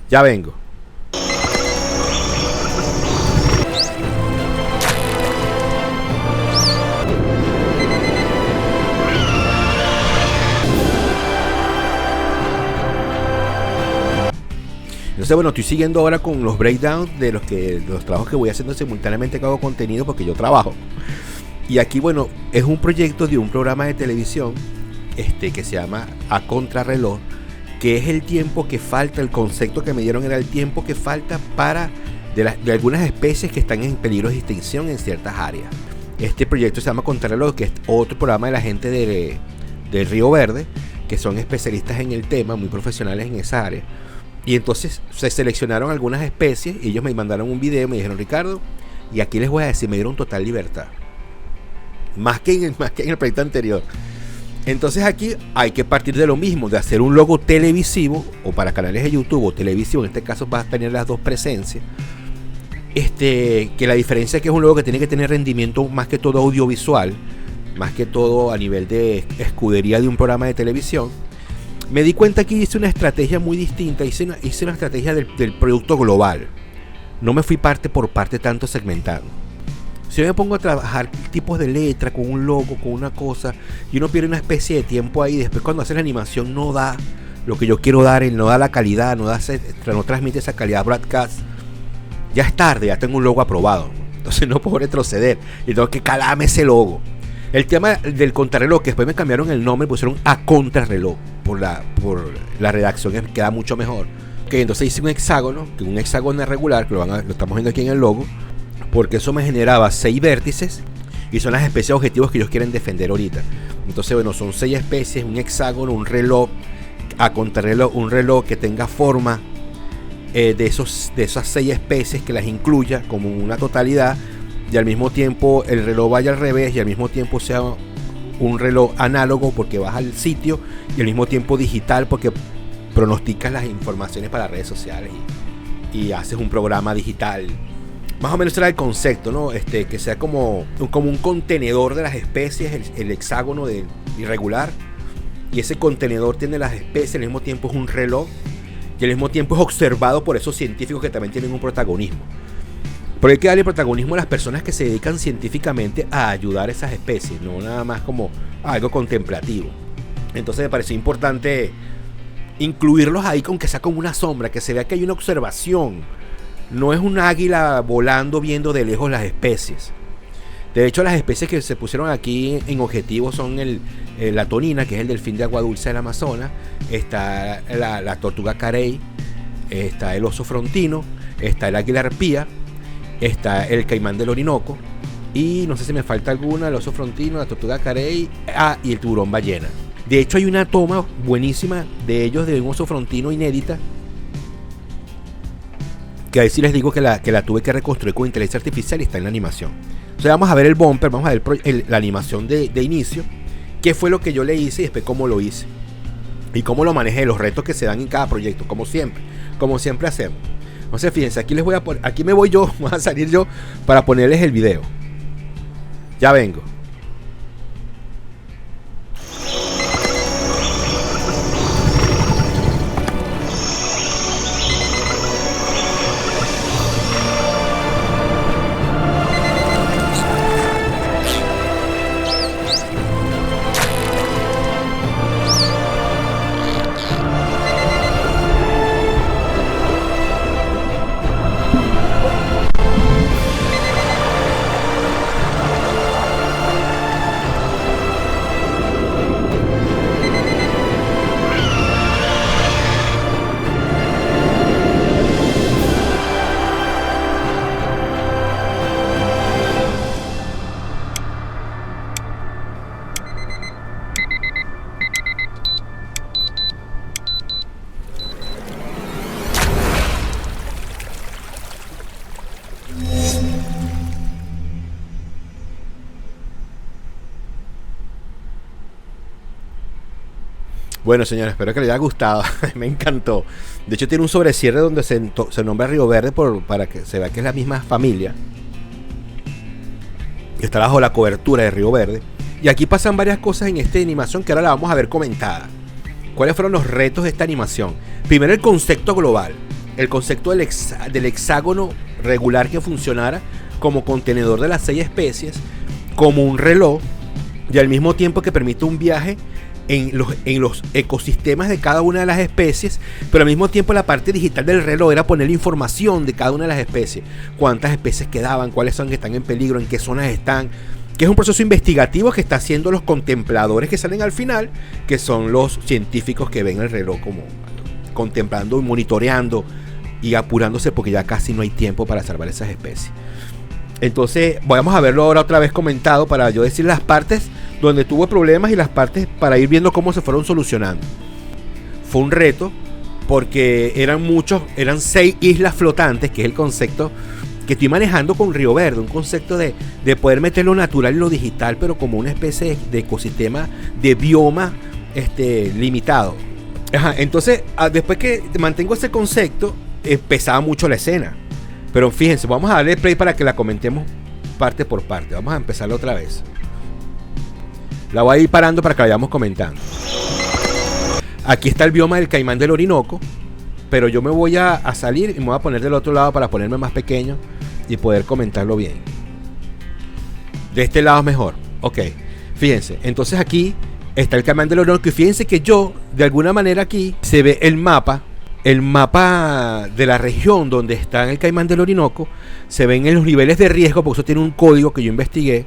Ya vengo. Entonces, bueno, estoy siguiendo ahora con los breakdowns de los trabajos que voy haciendo simultáneamente que hago contenido porque yo trabajo. Y aquí, bueno, es un proyecto de un programa de televisión que se llama A Contrarreloj, que es el tiempo que falta, el concepto que me dieron era el tiempo que falta para de algunas especies que están en peligro de extinción en ciertas áreas. Este proyecto se llama Contrarreloj, que es otro programa de la gente de Río Verde, que son especialistas en el tema, muy profesionales en esa área. Y entonces se seleccionaron algunas especies y ellos me mandaron un video y me dijeron: Ricardo, y aquí les voy a decir, me dieron total libertad. Más que en el proyecto anterior. Entonces aquí hay que partir de lo mismo, de hacer un logo televisivo, o para canales de YouTube o televisivo, en este caso va a tener las dos presencias. Que la diferencia es que es un logo que tiene que tener rendimiento más que todo audiovisual, más que todo a nivel de escudería de un programa de televisión. Me di cuenta que hice una estrategia muy distinta, hice una estrategia del producto global. No me fui parte por parte tanto segmentado. Si yo me pongo a trabajar tipos de letra, con un logo, con una cosa, y uno pierde una especie de tiempo ahí, después cuando hace la animación no da lo que yo quiero dar, no da la calidad, no transmite esa calidad broadcast, ya es tarde, ya tengo un logo aprobado. Entonces no puedo retroceder y tengo que calarme ese logo. El tema del contrarreloj, que después me cambiaron el nombre, pusieron A Contrarreloj por la redacción, que queda mucho mejor. Okay, entonces hice un hexágono, que un hexágono irregular, que lo estamos viendo aquí en el logo, porque eso me generaba 6 vértices y son las especies de objetivos que ellos quieren defender ahorita. Entonces, bueno, son 6 especies, un hexágono, un reloj, a contrarreloj, un reloj que tenga forma de esas 6 especies, que las incluya como una totalidad, y al mismo tiempo el reloj vaya al revés y al mismo tiempo sea un reloj análogo porque vas al sitio, y al mismo tiempo digital porque pronosticas las informaciones para las redes sociales y haces un programa digital. Más o menos era el concepto, ¿no? Que sea como un contenedor de las especies, el hexágono irregular, y ese contenedor tiene las especies, al mismo tiempo es un reloj, y al mismo tiempo es observado por esos científicos que también tienen un protagonismo. Pero hay que darle protagonismo a las personas que se dedican científicamente a ayudar a esas especies, no nada más como algo contemplativo. Entonces me pareció importante incluirlos ahí, aunque sea como una sombra, que se vea que hay una observación. No es un águila volando viendo de lejos las especies. De hecho, las especies que se pusieron aquí en objetivo son la tonina, que es el delfín de agua dulce del Amazonas, está la tortuga carey, está el oso frontino, está el águila arpía, está el caimán del Orinoco, y no sé si me falta alguna, el oso frontino, la tortuga carey, y el tiburón ballena. De hecho, hay una toma buenísima de ellos, de un oso frontino inédita, que ahí sí les digo que la tuve que reconstruir con inteligencia artificial y está en la animación. Entonces vamos a ver el bumper, vamos a ver la animación de inicio, qué fue lo que yo le hice y después cómo lo hice y cómo lo manejé, los retos que se dan en cada proyecto, como siempre hacemos. Entonces fíjense, aquí les voy a poner, aquí me voy yo, voy a salir yo para ponerles el video. Ya vengo. Bueno, señores, espero que les haya gustado. Me encantó. De hecho, tiene un sobrecierre donde se nombra Río Verde para que se vea que es la misma familia. Está bajo la cobertura de Río Verde. Y aquí pasan varias cosas en esta animación que ahora la vamos a ver comentada. ¿Cuáles fueron los retos de esta animación? Primero, el concepto global. el concepto del hexágono regular que funcionara como contenedor de las 6 especies, como un reloj, y al mismo tiempo que permite un viaje en los ecosistemas de cada una de las especies, pero al mismo tiempo la parte digital del reloj era poner información de cada una de las especies, cuántas especies quedaban, cuáles son que están en peligro, en qué zonas están, que es un proceso investigativo que está haciendo los contempladores que salen al final, que son los científicos que ven el reloj como contemplando y monitoreando y apurándose porque ya casi no hay tiempo para salvar esas especies. Entonces vamos a verlo ahora otra vez comentado para yo decir las partes donde tuvo problemas y las partes para ir viendo cómo se fueron solucionando. Fue un reto porque eran 6 islas flotantes, que es el concepto que estoy manejando con Río Verde, un concepto de poder meter lo natural y lo digital, pero como una especie de ecosistema, de bioma limitado. Entonces, después que mantengo ese concepto, pesaba mucho la escena. Pero fíjense, vamos a darle play para que la comentemos parte por parte. Vamos a empezarla otra vez. La voy a ir parando para que la vayamos comentando. Aquí está el bioma del Caimán del Orinoco, pero yo me voy a salir y me voy a poner del otro lado para ponerme más pequeño y poder comentarlo bien. De este lado es mejor. Ok, fíjense, entonces aquí está el Caimán del Orinoco y fíjense que yo, de alguna manera aquí, se ve el mapa de la región donde está el Caimán del Orinoco, se ven en los niveles de riesgo, porque eso tiene un código que yo investigué,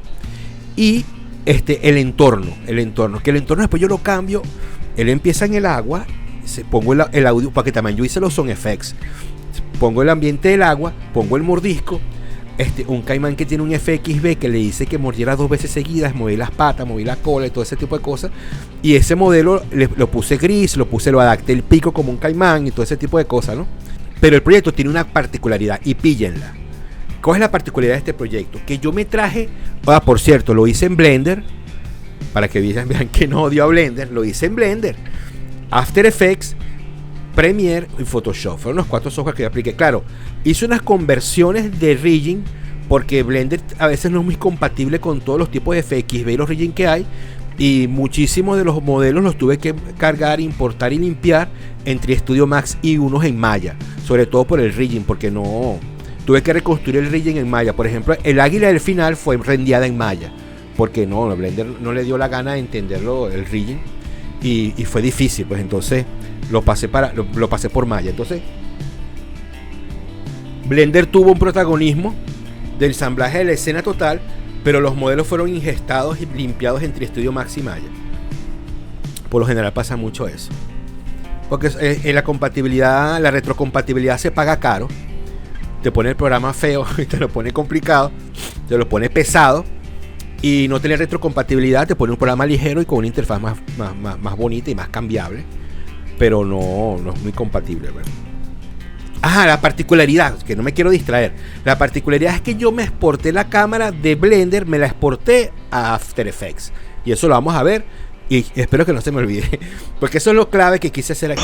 y el entorno, que el entorno después yo lo cambio, él empieza en el agua, pongo el audio, para que también yo hice los sound effects, pongo el ambiente del agua, pongo el mordisco, un caimán que tiene un FXB que le dice que mordiera 2 veces seguidas, moví las patas, moví la cola y todo ese tipo de cosas, y ese modelo lo puse gris, lo adapté el pico como un caimán y todo ese tipo de cosas, ¿no? Pero el proyecto tiene una particularidad, y píllenla. ¿Cuál es la particularidad de este proyecto? Que yo me traje, por cierto, lo hice en Blender, para que vean que no odio a Blender, lo hice en Blender, After Effects, Premiere y Photoshop. Fueron los 4 software que yo apliqué. Claro, hice unas conversiones de rigging, porque Blender a veces no es muy compatible con todos los tipos de FXV y los rigging que hay, y muchísimos de los modelos los tuve que cargar, importar y limpiar entre Studio Max y unos en Maya, sobre todo por el rigging, porque no tuve que reconstruir el rigging en Maya. Por ejemplo, el águila del final fue rendeada en Maya, porque no, Blender no le dio la gana de entenderlo, el rigging, y fue difícil. Pues entonces lo pasé por Maya. Entonces Blender tuvo un protagonismo del ensamblaje de la escena total, pero los modelos fueron ingestados y limpiados entre Studio Max y Maya. Por lo general pasa mucho eso, porque en la compatibilidad, la retrocompatibilidad se paga caro. Te pone el programa feo y te lo pone complicado, te lo pone pesado, y no tener retrocompatibilidad te pone un programa ligero y con una interfaz más bonita y más cambiable, pero no es muy compatible, ¿verdad? La particularidad, que no me quiero distraer. La particularidad es que yo me exporté la cámara de Blender, me la exporté a After Effects, y eso lo vamos a ver, y espero que no se me olvide, porque eso es lo clave que quise hacer aquí.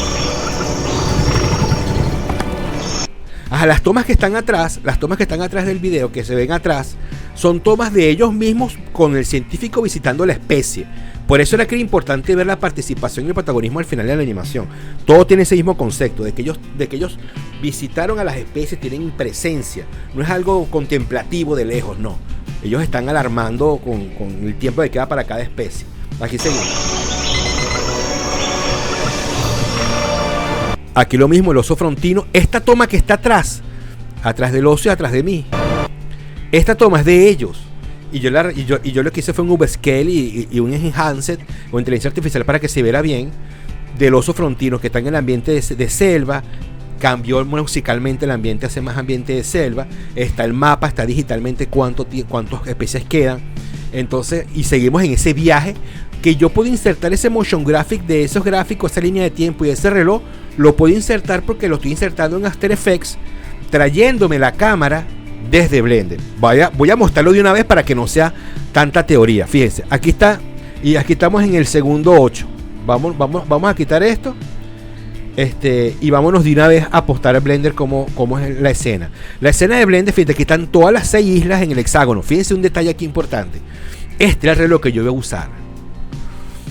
Las tomas que están atrás del video, que se ven atrás, son tomas de ellos mismos con el científico visitando la especie. Por eso era que era importante ver la participación y el protagonismo al final de la animación. Todo tiene ese mismo concepto, de que ellos visitaron a las especies, tienen presencia. No es algo contemplativo de lejos, no. Ellos están alarmando con el tiempo que queda para cada especie. Aquí seguimos. Aquí lo mismo, el oso frontino. Esta toma que está atrás del oso y atrás de mí, esta toma es de ellos. Y yo lo que hice fue un upscale y un enhanced o inteligencia artificial para que se viera bien del oso frontino, que está en el ambiente de selva. Cambió musicalmente el ambiente, hace más ambiente de selva. Está el mapa, está digitalmente cuántas especies quedan. Entonces, y seguimos en ese viaje que yo puedo insertar ese motion graphic de esos gráficos, esa línea de tiempo y ese reloj. Lo puedo insertar porque lo estoy insertando en After Effects, trayéndome la cámara desde Blender. Voy a mostrarlo de una vez para que no sea tanta teoría. Fíjense, aquí está, y aquí estamos en el segundo 8. Vamos a quitar esto. Y vámonos de una vez a apostar a Blender cómo es la escena. La escena de Blender, fíjense, aquí están todas las 6 islas en el hexágono. Fíjense un detalle aquí importante. Este era el reloj que yo iba a usar.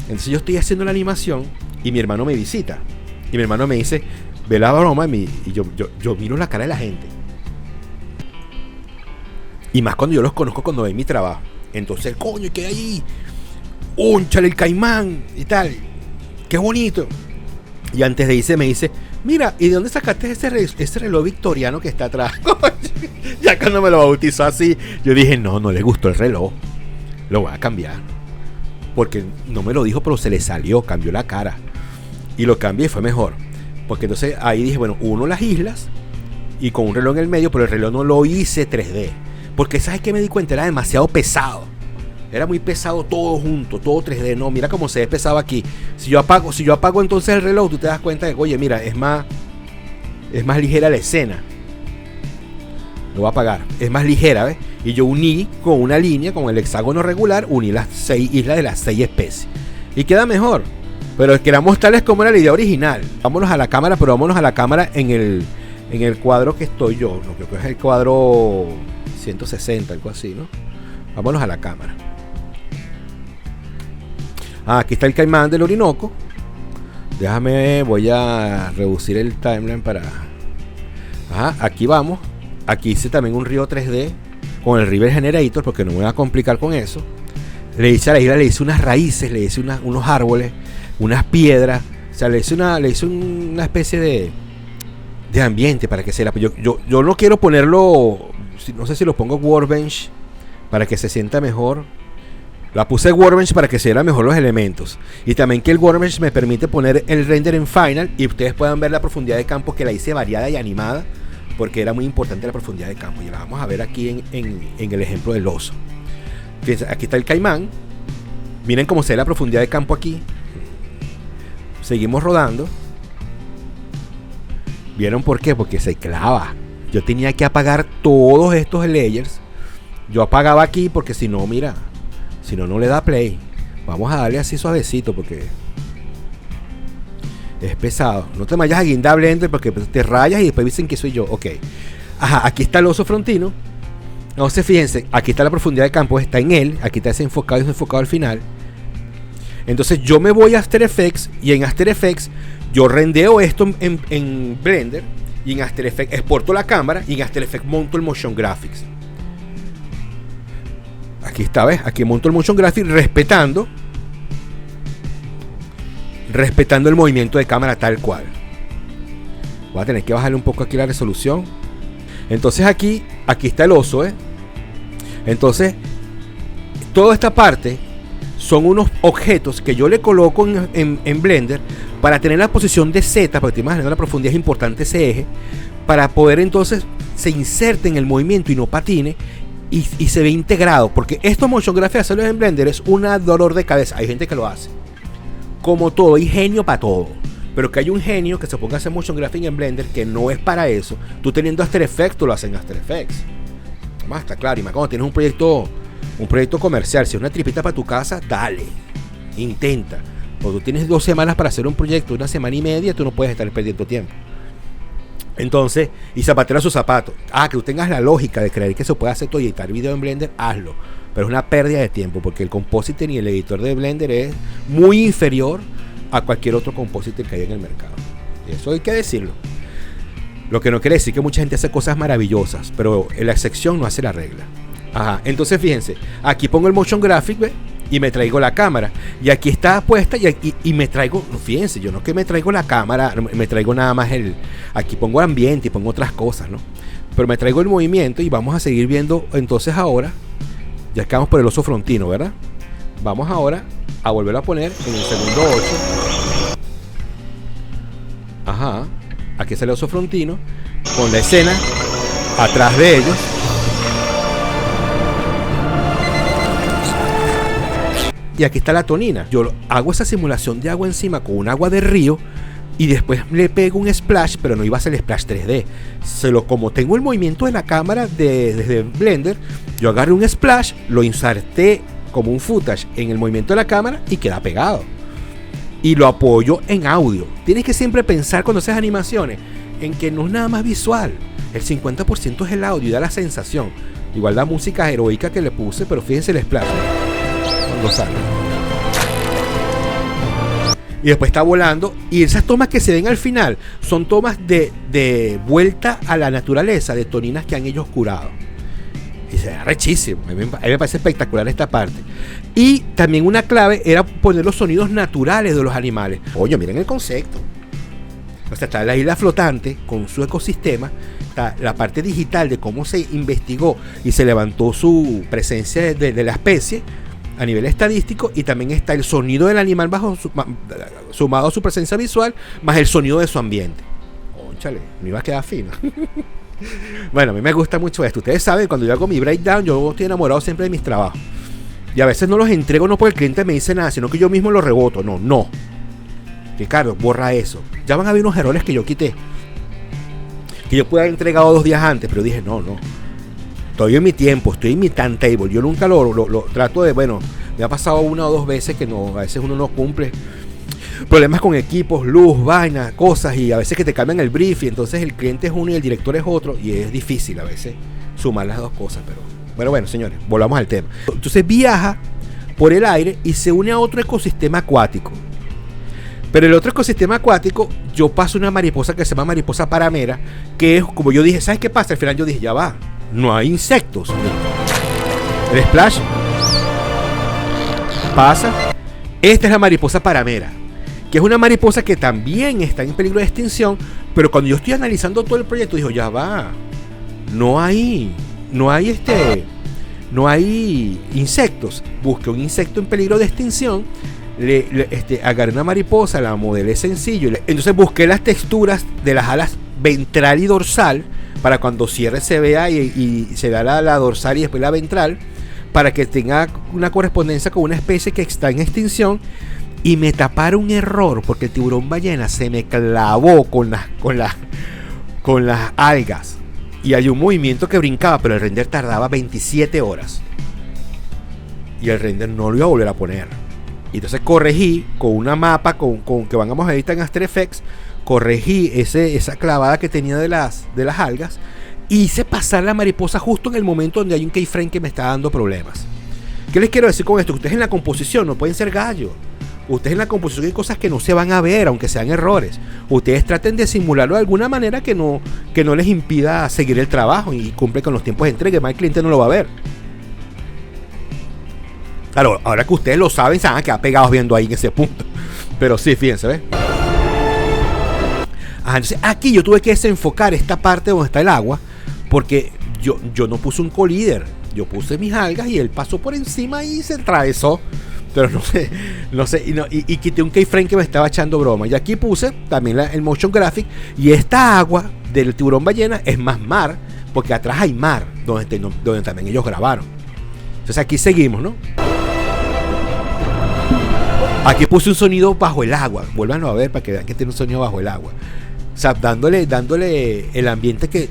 Entonces yo estoy haciendo la animación y mi hermano me visita. Y mi hermano me dice, ve la broma y yo miro la cara de la gente. Y más cuando yo los conozco, cuando ven mi trabajo. Entonces, coño, ¿qué hay ahí? ¡Únchale el caimán! Y tal. ¡Qué bonito! Y antes de irse me dice, mira, ¿y de dónde sacaste ese reloj victoriano que está atrás? Ya cuando me lo bautizó así, yo dije, no le gustó el reloj. Lo voy a cambiar. Porque no me lo dijo, pero se le salió, cambió la cara. Y lo cambié y fue mejor. Porque entonces ahí dije, bueno, uno las islas y con un reloj en el medio, pero el reloj no lo hice 3D. Porque ¿sabes qué me di cuenta? Era demasiado pesado. Era muy pesado todo junto, todo 3D. No, mira cómo se ve pesado aquí. Si yo apago entonces el reloj, tú te das cuenta de que, oye, mira, es más ligera la escena. Lo voy a apagar. Es más ligera, ¿ves? Y yo uní con una línea, con el hexágono regular, uní las 6 islas de las 6 especies. Y queda mejor. Pero queramos tales como era la idea original. Vámonos a la cámara, pero vámonos a la cámara en el cuadro que estoy yo. No, creo que es el cuadro 160, algo así, ¿no? Vámonos a la cámara. Aquí está el caimán del Orinoco. Voy a reducir el timeline para... aquí vamos. Aquí hice también un río 3D con el River Generator, porque no me voy a complicar con eso. Le hice a la isla, le hice unas raíces, le hice unos árboles, unas piedras. O sea, le hice una especie de ambiente para que sea. Yo no quiero ponerlo, no sé si lo pongo Workbench para que se sienta mejor. La puse Workbench para que se vean mejor los elementos. Y también que el Workbench me permite poner el render en Final y ustedes puedan ver la profundidad de campo, que la hice variada y animada, porque era muy importante la profundidad de campo. Y la vamos a ver aquí en el ejemplo del oso. Fíjense, aquí está el caimán. Miren cómo se ve la profundidad de campo aquí. Seguimos rodando. ¿Vieron por qué? Porque se clava. Yo tenía que apagar todos estos layers. Yo apagaba aquí porque si no, mira, si no, no le da play. Vamos a darle así suavecito porque es pesado. No te vayas a guindar Blender porque te rayas y después dicen que soy yo. Ok. Aquí está el oso frontino. Entonces fíjense, aquí está la profundidad de campo, está en él. Aquí está desenfocado al final. Entonces yo me voy a After Effects y en After Effects yo rendeo esto en Blender y en After Effects exporto la cámara y en After Effects monto el Motion Graphics. Aquí está, ¿ves? Aquí monto el Motion Graphics respetando el movimiento de cámara tal cual. Voy a tener que bajarle un poco aquí la resolución. Entonces aquí está el oso, ¿eh? Entonces toda esta parte son unos objetos que yo le coloco en Blender para tener la posición de Z, porque te imaginas, la profundidad es importante ese eje, para poder entonces se inserte en el movimiento y no patine y se ve integrado, porque estos motion graphics hacerlo en Blender es un dolor de cabeza. Hay gente que lo hace. Como todo, hay genio para todo. Pero que hay un genio que se ponga a hacer motion graphic en Blender que no es para eso. Tú teniendo After Effects, tú lo haces en After Effects. Más está claro. Y más cuando tienes un proyecto comercial, si es una tripita para tu casa, dale, intenta. Cuando tú tienes 2 semanas para hacer un proyecto, 1 semana y media, tú no puedes estar perdiendo tiempo. Entonces, y zapatero a su zapato. Que tú tengas la lógica de creer que se puede hacer todo y editar video en Blender, hazlo. Pero es una pérdida de tiempo, porque el compositing y el editor de Blender es muy inferior a cualquier otro compositing que hay en el mercado. Y eso hay que decirlo. Lo que no quiere decir que mucha gente hace cosas maravillosas, pero la excepción no hace la regla. Entonces fíjense, aquí pongo el motion graphic, ¿ve? Y me traigo la cámara. Y aquí está puesta y me traigo, fíjense, yo no que me traigo la cámara, me traigo nada más aquí pongo ambiente y pongo otras cosas, ¿no? Pero me traigo el movimiento y vamos a seguir viendo entonces ahora. Ya quedamos por el oso frontino, ¿verdad? Vamos ahora a volverlo a poner en el segundo 8. Aquí sale el oso frontino con la escena atrás de ellos. Y aquí está la tonina. Yo hago esa simulación de agua encima con un agua de río y después le pego un splash, pero no iba a ser el splash 3D. Como tengo el movimiento de la cámara desde Blender, yo agarré un splash, lo inserté como un footage en el movimiento de la cámara y queda pegado. Y lo apoyo en audio. Tienes que siempre pensar cuando haces animaciones en que no es nada más visual. El 50% es el audio y da la sensación. Igual la música heroica que le puse, pero fíjense el splash cuando sale. y después está volando. Y esas tomas que se ven al final son tomas de vuelta a la naturaleza de toninas que han ellos curado. Y se ve rechísimo. A mí me parece espectacular esta parte. Y también una clave era poner los sonidos naturales de los animales. Oye, miren el concepto. O sea, está la isla flotante con su ecosistema, está la parte digital de cómo se investigó y se levantó su presencia de la especie a nivel estadístico, y también está el sonido del animal sumado a su presencia visual, más el sonido de su ambiente. Ónchale, me iba a quedar fino. Bueno, a mí me gusta mucho esto. Ustedes saben, cuando yo hago mi breakdown, yo estoy enamorado siempre de mis trabajos. Y a veces no los entrego no porque el cliente me dice nada, sino que yo mismo los reboto. No. Ricardo, borra eso. Ya van a haber unos errores que yo quité, que yo pude haber entregado 2 días antes, pero dije, no. Estoy en mi tiempo, estoy en mi timetable. Yo nunca lo trato de, bueno, me ha pasado 1 o 2 veces que no, a veces uno no cumple. Problemas con equipos, luz, vaina, cosas, y a veces que te cambian el brief, y entonces el cliente es uno y el director es otro, y es difícil a veces sumar las 2 cosas, pero bueno, señores, volvamos al tema. Entonces viaja por el aire y se une a otro ecosistema acuático. Pero el otro ecosistema acuático, yo paso una mariposa que se llama mariposa paramera, que es, como yo dije, ¿sabes qué pasa? Al final yo dije, ya va, no hay insectos. El splash pasa. Esta es la mariposa paramera, que es una mariposa que también está en peligro de extinción, pero cuando yo estoy analizando todo el proyecto, digo, ya va, no hay insectos. Busqué un insecto en peligro de extinción, agarré una mariposa, la modelé sencillo, entonces busqué las texturas de las alas ventral y dorsal para cuando cierre se vea y se da la dorsal y después la ventral, para que tenga una correspondencia con una especie que está en extinción. Y me taparon un error porque el tiburón ballena se me clavó con las algas, y hay un movimiento que brincaba, pero el render tardaba 27 horas y el render no lo iba a volver a poner. Y entonces corregí con una mapa con que vamos a editar en After Effects, corregí esa clavada que tenía de las algas, y hice pasar la mariposa justo en el momento donde hay un keyframe que me está dando problemas. ¿Qué les quiero decir con esto? Que ustedes en la composición no pueden ser gallos. Ustedes en la composición hay cosas que no se van a ver, aunque sean errores. Ustedes traten de simularlo de alguna manera que no les impida seguir el trabajo y cumple con los tiempos de entrega, más el cliente no lo va a ver. Claro, ahora que ustedes lo saben, se van a quedar pegados viendo ahí en ese punto. Pero sí, fíjense, ¿ves? Entonces aquí yo tuve que desenfocar esta parte donde está el agua, porque yo no puse un collider. Yo puse mis algas y él pasó por encima y se atravesó. Pero no sé, y quité un keyframe que me estaba echando broma. Y aquí puse también el motion graphic, y esta agua del tiburón ballena es más mar, porque atrás hay mar, donde también ellos grabaron. Entonces aquí seguimos, ¿no? Aquí puse un sonido bajo el agua. Vuélvanlo a ver para que vean que tiene un sonido bajo el agua. O sea, dándole el ambiente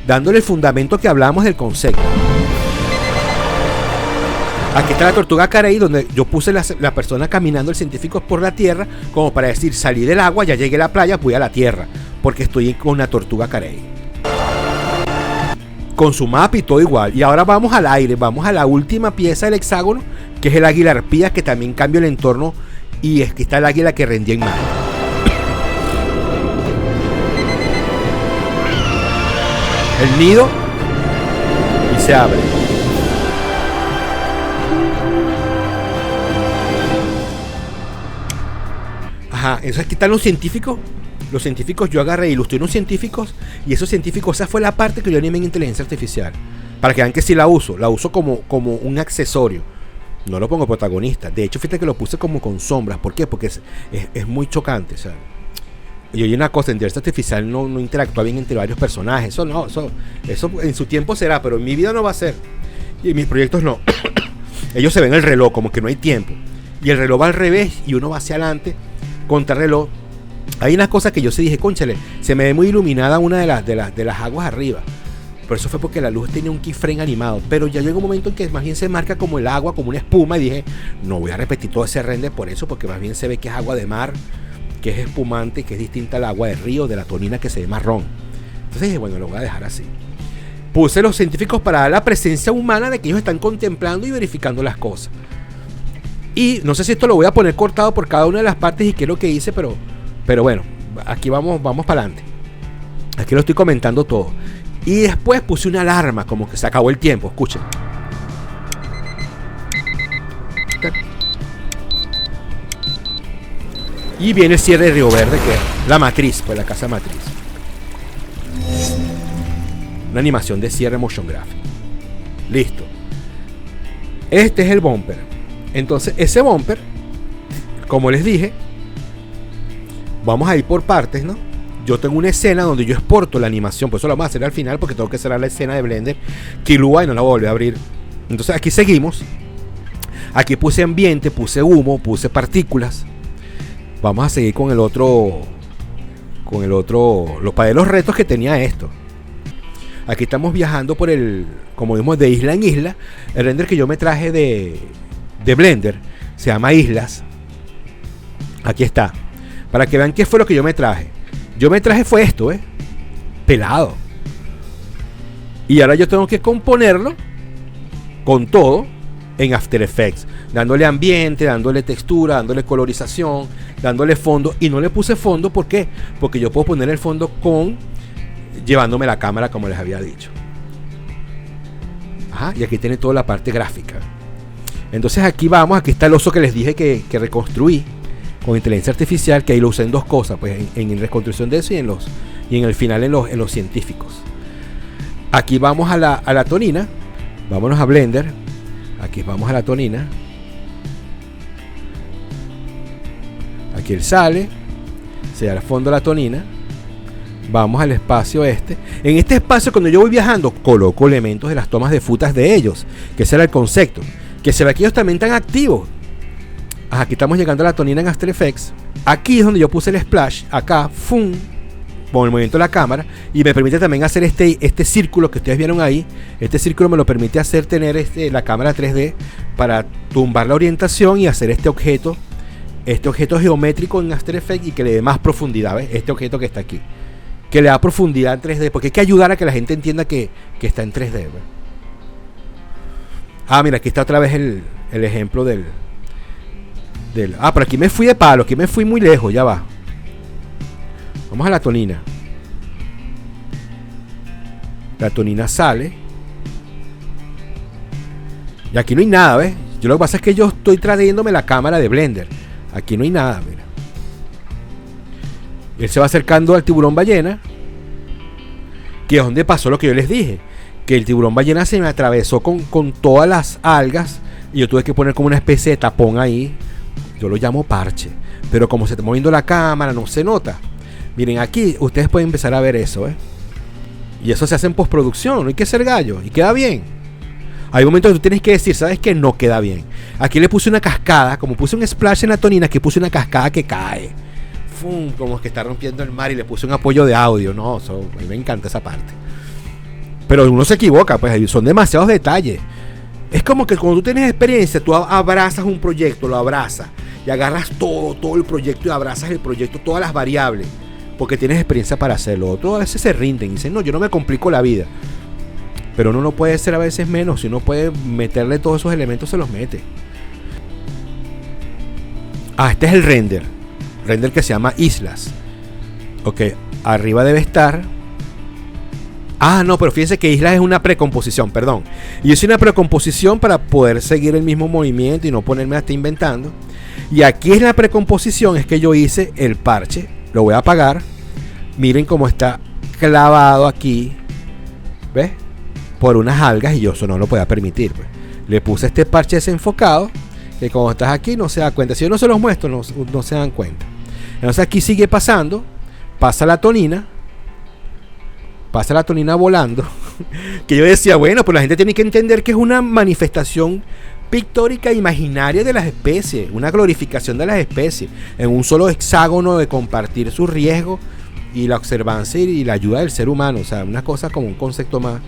dándole el fundamento que hablábamos del concepto. Aquí está la tortuga carey, donde yo puse la persona caminando, el científico por la tierra, como para decir, salí del agua, ya llegué a la playa, voy a la tierra, porque estoy con una tortuga carey. Con su mapa y todo igual. Y ahora vamos al aire, vamos a la última pieza del hexágono, que es el águila arpía, que también cambia el entorno, y es que está el águila que rendía en imagen. El nido, y se abre. Ajá, entonces aquí están los científicos. Los científicos, yo agarré y ilustré unos científicos, y esos científicos, esa fue la parte que yo animé en inteligencia artificial. Para que vean que sí la uso como un accesorio. No lo pongo protagonista. De hecho, fíjate que lo puse como con sombras. ¿Por qué? Porque es muy chocante, ¿sabes? Y oye, una cosa, inteligencia artificial no interactúa bien entre varios personajes. Eso en su tiempo será, pero en mi vida no va a ser. Y en mis proyectos no. Ellos se ven el reloj, como que no hay tiempo. Y el reloj va al revés y uno va hacia adelante contra el reloj. Hay unas cosas que yo sí dije, cónchale, se me ve muy iluminada una de las aguas arriba. Pero eso fue porque la luz tenía un keyframe animado. Pero ya llegó un momento en que más bien se marca como el agua, como una espuma. Y dije, no voy a repetir todo ese render por eso, porque más bien se ve que es agua de mar, que es espumante, que es distinta al agua de río, de la tonina que se ve marrón. Entonces dije, bueno, lo voy a dejar así. Puse los científicos para dar la presencia humana de que ellos están contemplando y verificando las cosas. Y no sé si esto lo voy a poner cortado por cada una de las partes y qué es lo que hice, pero bueno, aquí vamos para adelante. Aquí lo estoy comentando todo. Y después puse una alarma, como que se acabó el tiempo. Escuchen. Y viene el cierre de Río Verde, que es la matriz, pues la casa matriz. Una animación de cierre motion graphic. Listo. Este es el bumper. Entonces, ese bumper, como les dije, vamos a ir por partes, ¿no? Yo tengo una escena donde yo exporto la animación, por eso lo vamos a hacer al final, porque tengo que cerrar la escena de Blender, Kilua, y no la voy a volver a abrir. Entonces aquí seguimos. Aquí puse ambiente, puse humo, puse partículas. Vamos a seguir con el otro, los retos que tenía esto. Aquí estamos viajando por el, como vimos, de isla en isla. El render que yo me traje de Blender se llama Islas. Aquí está, para que vean qué fue lo que yo me traje. Yo me traje fue esto, pelado. Y ahora yo tengo que componerlo con todo en After Effects, dándole ambiente, dándole textura, dándole colorización, dándole fondo. Y no le puse fondo, ¿por qué? Porque yo puedo poner el fondo llevándome la cámara, como les había dicho. Ajá, y aquí tiene toda la parte gráfica. Entonces aquí vamos, aquí está el oso que les dije que reconstruí con inteligencia artificial, que ahí lo usé en dos cosas, pues en reconstrucción de eso y en el final en los científicos. Aquí vamos a la tonina. Vámonos a Blender. Aquí vamos a la tonina. Aquí él sale, se da al fondo la tonina. Vamos al espacio este. En este espacio, cuando yo voy viajando, coloco elementos de las tomas de footage de ellos, que ese era el concepto, que se ve que ellos también están activos. Aquí estamos llegando a la tonina en After Effects. Aquí es donde yo puse el splash. Acá, ¡fum!, con el movimiento de la cámara. Y me permite también hacer este círculo que ustedes vieron ahí. Este círculo me lo permite hacer tener la cámara 3D para tumbar la orientación y hacer este objeto geométrico en After Effects y que le dé más profundidad. ¿Ves? Este objeto que está aquí, que le da profundidad en 3D, porque hay que ayudar a que la gente entienda que está en 3D. ¿Ves? Mira, aquí está otra vez el ejemplo del... pero aquí me fui de palo, aquí me fui muy lejos, ya va. Vamos a la tonina. La tonina sale. Y aquí no hay nada, ¿ves? Yo lo que pasa es que yo estoy trayéndome la cámara de Blender. Aquí no hay nada, mira. Él se va acercando al tiburón ballena, que es donde pasó lo que yo les dije, que el tiburón ballena se me atravesó con todas las algas y yo tuve que poner como una especie de tapón ahí. Yo lo llamo parche, pero como se está moviendo la cámara no se nota. Miren, aquí ustedes pueden empezar a ver eso, y eso se hace en postproducción, no hay que ser gallo, y queda bien. Hay momentos que tú tienes que decir, ¿sabes qué? No queda bien. Aquí le puse una cascada, como puse un splash en la tonina, que puse una cascada que cae, ¡fum!, como que está rompiendo el mar, y le puse un apoyo de audio. No, a mí me encanta esa parte. Pero uno se equivoca, pues son demasiados detalles. Es como que cuando tú tienes experiencia, tú abrazas un proyecto, lo abrazas y agarras todo el proyecto y abrazas el proyecto, todas las variables, porque tienes experiencia para hacerlo. Otros a veces se rinden y dicen, no, yo no me complico la vida. Pero uno no puede ser a veces menos. Si uno puede meterle todos esos elementos, se los mete. Este es el render que se llama Islas. Ok, arriba debe estar. No, pero fíjense que Islas es una precomposición, perdón. Y es una precomposición para poder seguir el mismo movimiento y no ponerme hasta inventando. Y aquí es la precomposición, es que yo hice el parche. Lo voy a apagar. Miren cómo está clavado aquí, ¿ves? Por unas algas, y yo eso no lo podía permitir, pues. Le puse este parche desenfocado, que cuando estás aquí no se da cuenta. Si yo no se los muestro, no se dan cuenta. Entonces aquí sigue pasando. Pasa la tonina volando. Que yo decía, bueno, pues la gente tiene que entender que es una manifestación pictórica imaginaria de las especies, una glorificación de las especies, en un solo hexágono de compartir su riesgo y la observancia y la ayuda del ser humano. O sea, una cosa como un concepto más.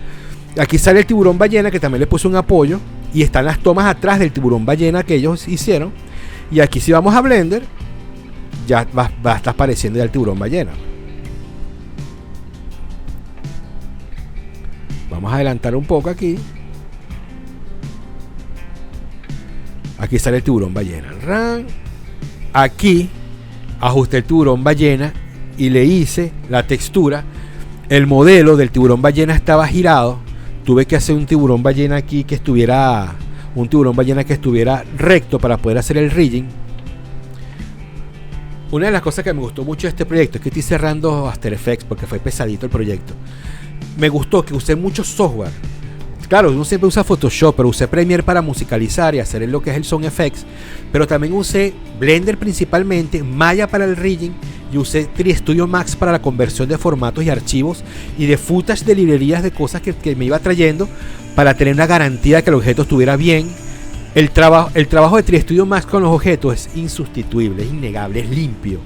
Aquí sale el tiburón ballena, que también le puse un apoyo, y están las tomas atrás del tiburón ballena que ellos hicieron. Y aquí, si vamos a Blender, ya va a estar apareciendo ya el tiburón ballena. Vamos a adelantar un poco aquí. Aquí Aquí sale el tiburón ballena. Aquí ajusté el tiburón ballena y le hice la textura. El modelo del tiburón ballena estaba girado. Tuve que hacer un tiburón ballena aquí que estuviera recto para poder hacer el rigging. Una de las cosas que me gustó mucho de este proyecto es que estoy cerrando After Effects porque fue pesadito el proyecto. Me gustó que usé mucho software. Claro, uno siempre usa Photoshop, pero usé Premiere para musicalizar y hacer lo que es el Sound Effects. Pero también usé Blender principalmente, Maya para el rigging y usé 3 Studio Max para la conversión de formatos y archivos y de footage de librerías de cosas que me iba trayendo para tener una garantía de que el objeto estuviera bien. El trabajo de 3 Studio Max con los objetos es insustituible, es innegable, es limpio.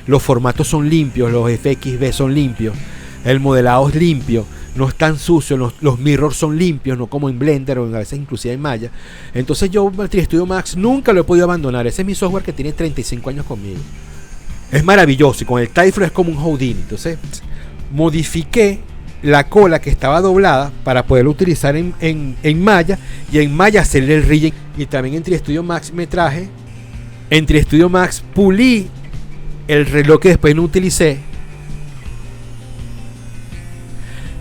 Los formatos son limpios, los FXB son limpios, el modelado es limpio. No es tan sucio, los mirrors son limpios, no como en Blender o a veces inclusive en Maya. Entonces yo el 3 Studio Max nunca lo he podido abandonar. Ese es mi software que tiene 35 años conmigo. Es maravilloso y con el Typhoon es como un Houdini. Entonces modifiqué la cola que estaba doblada para poderlo utilizar en Maya y en Maya hacerle el rigging. Y también en 3 Studio Max en 3 Studio Max pulí el reloj que después no utilicé.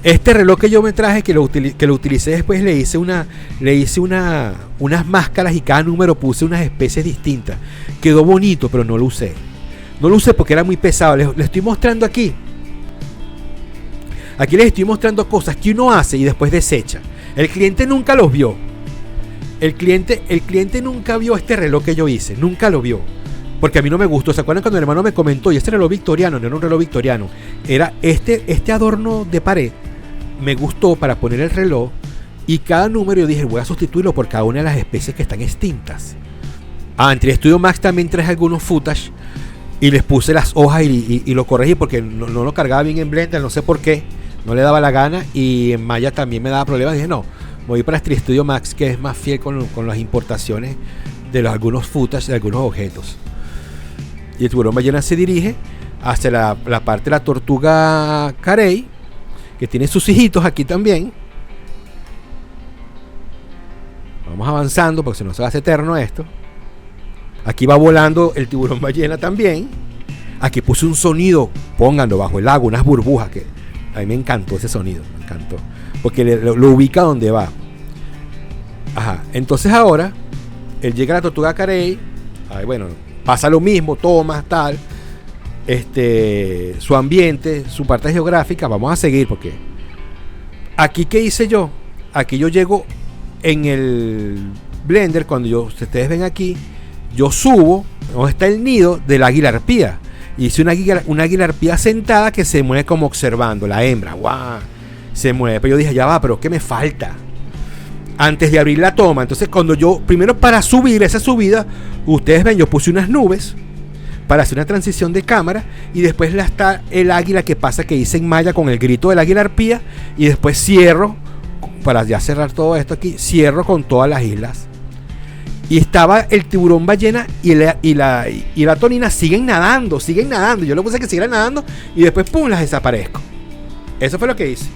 Este reloj que yo me traje, que lo utilicé después, le hice unas máscaras y cada número puse unas especies distintas. Quedó bonito, pero no lo usé. No lo usé porque era muy pesado. Les estoy mostrando aquí. Aquí les estoy mostrando cosas que uno hace y después desecha. El cliente nunca los vio. El cliente nunca vio este reloj que yo hice. Nunca lo vio. Porque a mí no me gustó. ¿Se acuerdan cuando mi hermano me comentó? Y este reloj victoriano, no era un reloj victoriano. Era este adorno de pared. Me gustó para poner el reloj. Y cada número yo dije, voy a sustituirlo por cada una de las especies que están extintas. En 3 Studio Max también traje algunos footage. Y les puse las hojas y lo corregí porque no lo cargaba bien en Blender. No sé por qué. No le daba la gana. Y en Maya también me daba problemas. Dije, no, voy para 3 Studio Max, que es más fiel con las importaciones de algunos footage de algunos objetos. Y el tiburón ballena se dirige hacia la parte de la tortuga carey, que tiene sus hijitos aquí también. Vamos avanzando porque si no se hace eterno esto. Aquí va volando el tiburón ballena también. Aquí puse un sonido, pónganlo bajo el agua, unas burbujas, que a mí me encantó ese sonido, me encantó, porque lo ubica donde va. Entonces ahora él llega a la tortuga carey. Bueno, pasa lo mismo, tomas, tal. Su ambiente, su parte geográfica. Vamos a seguir porque aquí, ¿qué hice yo? Aquí yo llego en el Blender. Cuando ustedes ven aquí, yo subo donde está el nido del águila arpía. Hice una águila arpía sentada que se mueve como observando. La hembra, ¡guau! Se mueve. Pero yo dije, ya va, pero ¿qué me falta? Antes de abrir la toma. Entonces primero para subir esa subida, ustedes ven, yo puse unas nubes para hacer una transición de cámara. Y después está el águila que pasa, que hice en Maya con el grito del águila arpía. Y después cierro, para ya cerrar todo esto aquí, cierro con todas las islas. Y estaba el tiburón ballena y la tonina siguen nadando. Yo lo puse que siguieran nadando y después pum, las desaparezco. Eso fue lo que hice.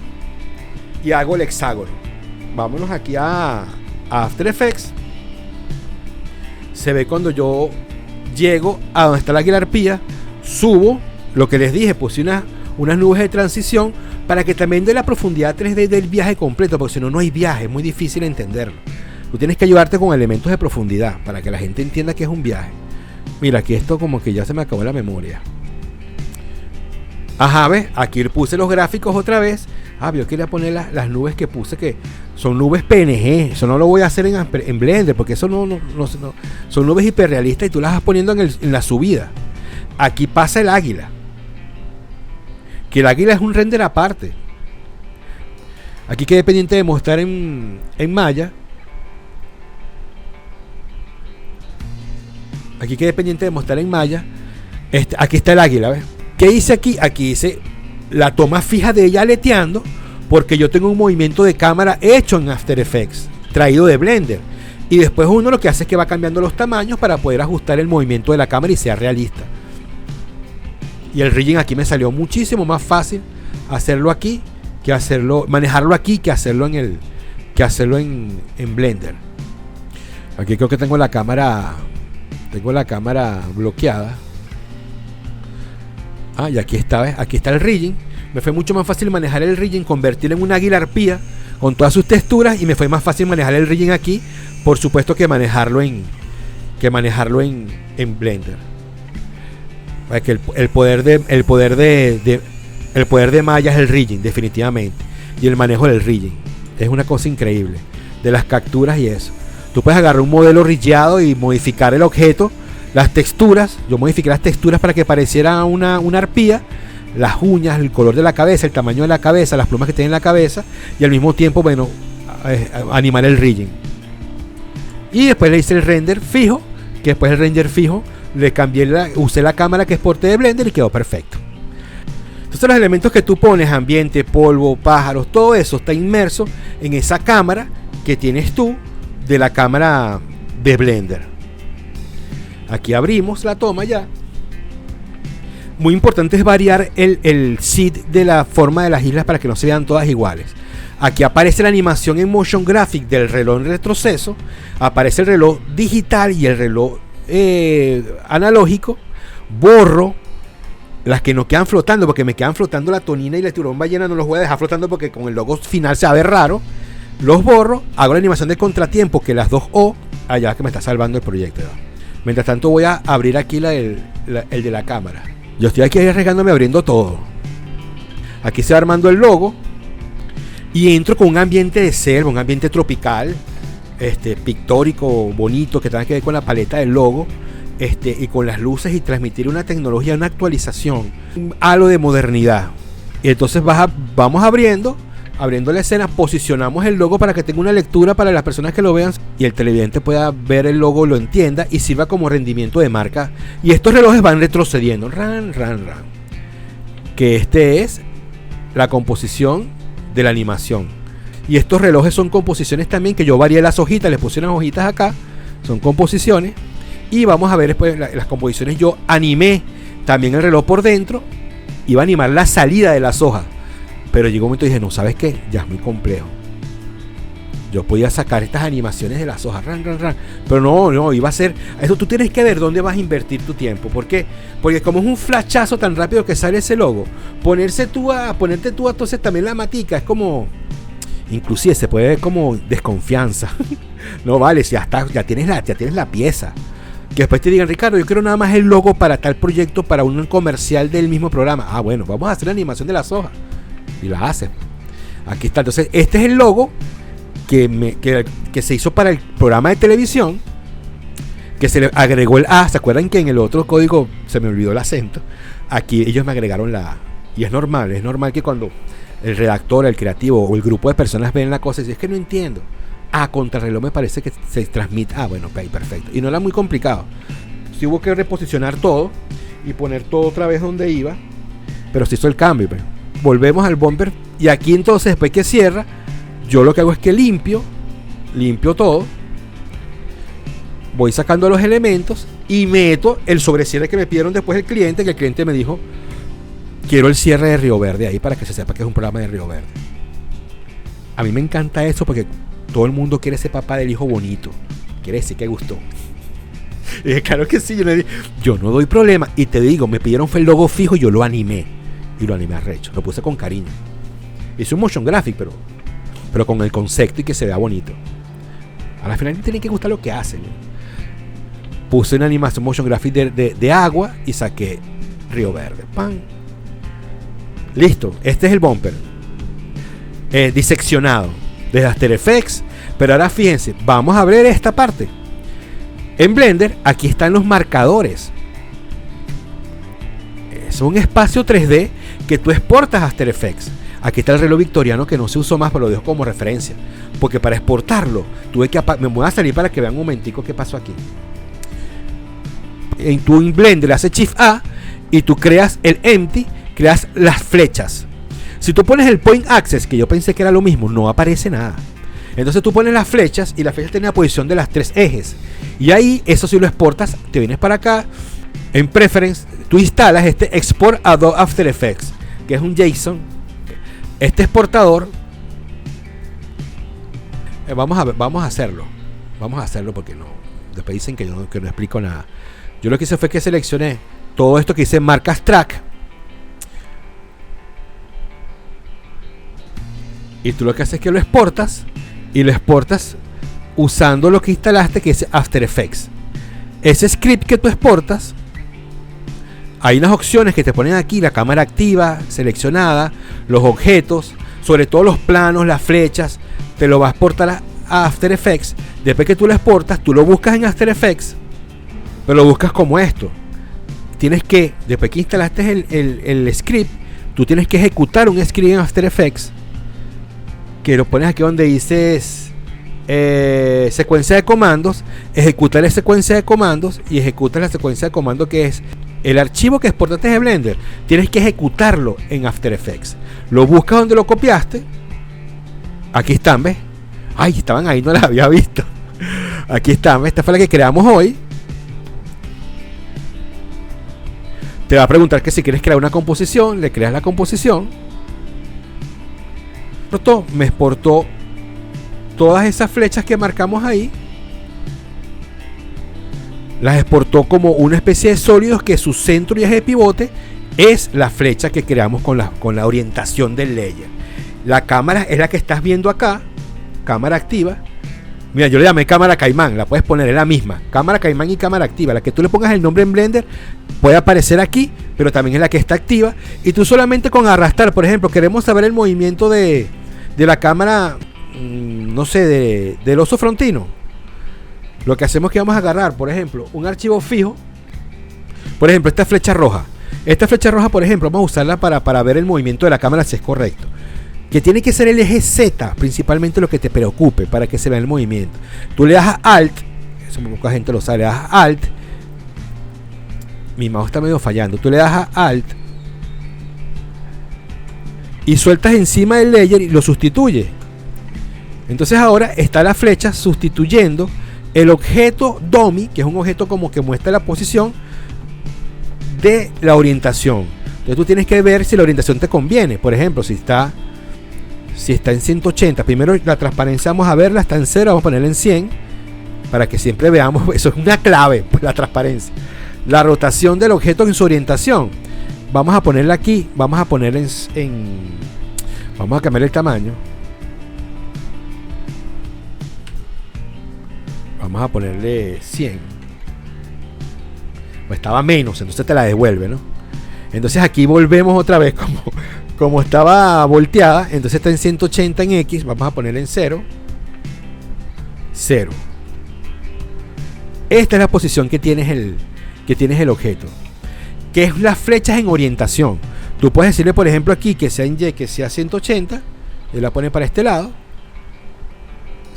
Y hago el hexágono. Vámonos aquí a After Effects. Se ve cuando yo llego a donde está la águila arpía. Subo, lo que les dije, puse unas nubes de transición para que también dé la profundidad 3D del viaje completo, porque si no, no hay viaje, es muy difícil entenderlo. Tú tienes que ayudarte con elementos de profundidad para que la gente entienda que es un viaje. Mira, aquí esto como que ya se me acabó la memoria. ¿Ves? Aquí puse los gráficos otra vez. Yo quería poner las nubes que puse, que son nubes PNG. Eso no lo voy a hacer en Blender, porque eso no son nubes hiperrealistas y tú las vas poniendo en la subida. Aquí pasa el águila. Que el águila es un render aparte. Aquí quedé pendiente de mostrar en Maya. Aquí quedé pendiente de mostrar en Maya. Aquí está el águila, ¿ves? ¿Qué hice aquí? Aquí hice la toma fija de ella aleteando, porque yo tengo un movimiento de cámara hecho en After Effects, traído de Blender. Y después uno lo que hace es que va cambiando los tamaños para poder ajustar el movimiento de la cámara y sea realista. Y el rigging aquí me salió muchísimo más fácil hacerlo aquí que manejarlo aquí que hacerlo en Blender. Aquí creo que tengo la cámara bloqueada. Y aquí está, ¿ves? Aquí está el rigging. Me fue mucho más fácil manejar el rigging, convertirlo en una águila arpía con todas sus texturas, y me fue más fácil manejar el rigging aquí, por supuesto, que manejarlo en Blender. Que el poder de Maya es el rigging, definitivamente, y el manejo del rigging es una cosa increíble, de las capturas y eso. Tú puedes agarrar un modelo rillado y modificar el objeto, las texturas. Yo modifiqué las texturas para que pareciera una arpía, las uñas, el color de la cabeza, el tamaño de la cabeza, las plumas que tiene en la cabeza, y al mismo tiempo, bueno, animar el rigging. Y después le hice el render fijo, que después el render fijo le usé la cámara que exporté de Blender y quedó perfecto. Entonces los elementos que tú pones, ambiente, polvo, pájaros, todo eso está inmerso en esa cámara que tienes tú de la cámara de Blender. Aquí abrimos la toma ya. Muy importante es variar el seed de la forma de las islas para que no se vean todas iguales. Aquí aparece la animación en motion graphic del reloj en retroceso, aparece el reloj digital y el reloj analógico. Borro las que no quedan flotando, porque me quedan flotando la tonina y la tiburón ballena. No los voy a dejar flotando porque con el logo final se va a ver raro. Los borro, hago la animación de contratiempo, que las dos O, allá que me está salvando el proyecto. Mientras tanto voy a abrir aquí el de la cámara. Yo estoy aquí arriesgándome abriendo todo. Aquí se va armando el logo. Y entro con un ambiente de selva, un ambiente tropical, pictórico, bonito, que tenga que ver con la paleta del logo, y con las luces, y transmitir una tecnología, una actualización, un halo de modernidad. Y entonces vamos abriendo la escena, posicionamos el logo para que tenga una lectura para las personas que lo vean y el televidente pueda ver el logo, lo entienda y sirva como rendimiento de marca. Y estos relojes van retrocediendo, que es la composición de la animación. Y estos relojes son composiciones también, que yo varié las hojitas, les puse unas hojitas acá, son composiciones. Y vamos a ver después las composiciones. Yo animé también el reloj por dentro, iba a animar la salida de las hojas, pero llegó un momento y dije, no, ¿sabes qué? Ya es muy complejo. Yo podía sacar estas animaciones de las hojas, pero no, iba a ser eso. Tú tienes que ver dónde vas a invertir tu tiempo. ¿Por qué? Porque como es un flashazo tan rápido que sale ese logo, ponerte tú entonces también la matica, es como, inclusive se puede ver como desconfianza. No vale, si ya tienes la pieza. Que después te digan, Ricardo, yo quiero nada más el logo para tal proyecto, para un comercial del mismo programa. Bueno, vamos a hacer la animación de las hojas. Y la hacen. Aquí está. Entonces, este es el logo que se hizo para el programa de televisión, que se le agregó el A. ¿Se acuerdan que en el otro código se me olvidó el acento? Aquí ellos me agregaron la A. Y es normal que cuando el redactor, el creativo o el grupo de personas ven la cosa y dicen, es que no entiendo. Contrarreloj me parece que se transmite. Bueno, ok, perfecto. Y no era muy complicado. Sí hubo que reposicionar todo y poner todo otra vez donde iba, pero se hizo el cambio. Volvemos al bumper. Y aquí entonces, después que cierra, yo lo que hago es que limpio todo, voy sacando los elementos y meto el sobrecierre que me pidieron después el cliente, que el cliente me dijo, quiero el cierre de Río Verde ahí para que se sepa que es un programa de Río Verde. A mí me encanta eso porque todo el mundo quiere ese papá del hijo bonito, quiere decir que gustó. Y dije, claro que sí, yo no doy problema. Y te digo, me pidieron fue el logo fijo y yo lo animé. Y lo animé arrecho, lo puse con cariño. Hice un motion graphic, pero con el concepto y que se vea bonito. A la final tiene que gustar lo que hacen. Puse una animación motion graphic de agua y saqué Río Verde. ¡Pam! Listo, este es el bumper. Diseccionado desde After Effects. Pero ahora fíjense, vamos a ver esta parte. En Blender, aquí están los marcadores. Es un espacio 3D que tú exportas a After Effects. Aquí está el reloj victoriano que no se usó más, pero lo dejo como referencia. Porque para exportarlo, me voy a salir para que vean un momentico qué pasó aquí. Tú en Blender le haces Shift A y tú creas el empty, creas las flechas. Si tú pones el point access, que yo pensé que era lo mismo, no aparece nada. Entonces tú pones las flechas y las flechas tienen la posición de las 3 ejes. Y ahí, eso sí lo exportas, te vienes para acá. En Preference, tú instalas este Export Adobe After Effects, que es un JSON. Este exportador, vamos a hacerlo. vamos a hacerlo porque no. Después dicen que no explico nada. Yo lo que hice fue que seleccioné todo esto que dice marcas track. Y tú lo que haces es que lo exportas. Y lo exportas usando lo que instalaste, que es After Effects. Ese script que tú exportas, hay unas opciones que te ponen aquí: la cámara activa, seleccionada, los objetos, sobre todo los planos, las flechas. Te lo va a exportar a After Effects. Después que tú lo exportas, tú lo buscas en After Effects, pero lo buscas como esto. Tienes que, después que instalaste el script, tú tienes que ejecutar un script en After Effects, que lo pones aquí donde dices secuencia de comandos. Ejecuta la secuencia de comandos y ejecuta la secuencia de comandos, que es el archivo que exportaste de Blender. Tienes que ejecutarlo en After Effects. Lo buscas donde lo copiaste. Aquí están, ¿ves? Ay, estaban ahí, no las había visto. Aquí están, ¿ves? Esta fue la que creamos hoy. Te va a preguntar que si quieres crear una composición. Le creas la composición. Me exportó todas esas flechas que marcamos ahí. Las exportó como una especie de sólidos, que su centro y eje de pivote es la flecha que creamos con la orientación del layer. La cámara es la que estás viendo acá, cámara activa. Mira, yo le llamé cámara caimán, la puedes poner, es la misma, cámara caimán y cámara activa. La que tú le pongas el nombre en Blender puede aparecer aquí, pero también es la que está activa. Y tú solamente con arrastrar, por ejemplo, queremos saber el movimiento de la cámara, no sé, del oso frontino. Lo que hacemos es que vamos a agarrar, por ejemplo, un archivo fijo. Por ejemplo, esta flecha roja. Esta flecha roja, por ejemplo, vamos a usarla para ver el movimiento de la cámara, si es correcto. Que tiene que ser el eje Z, principalmente lo que te preocupe, para que se vea el movimiento. Tú le das a Alt, eso poca gente lo sabe, le das a Alt. Mi mouse está medio fallando. Tú le das a Alt y sueltas encima del layer y lo sustituye. Entonces ahora está la flecha sustituyendo el objeto dummy, que es un objeto como que muestra la posición de la orientación. Entonces tú tienes que ver si la orientación te conviene. Por ejemplo, si está en 180, primero la transparencia vamos a verla, está en 0, vamos a ponerla en 100 para que siempre veamos. Eso es una clave, pues, la transparencia. La rotación del objeto en su orientación, vamos a ponerla aquí, vamos a ponerla vamos a cambiar el tamaño. Vamos a ponerle 100. Pues estaba menos, entonces te la devuelve, ¿no? Entonces aquí volvemos otra vez como estaba volteada. Entonces está en 180 en X. Vamos a ponerle en 0. 0. Esta es la posición que tienes el objeto, que es las flechas en orientación. Tú puedes decirle, por ejemplo, aquí que sea en Y, que sea 180. Él la pone para este lado.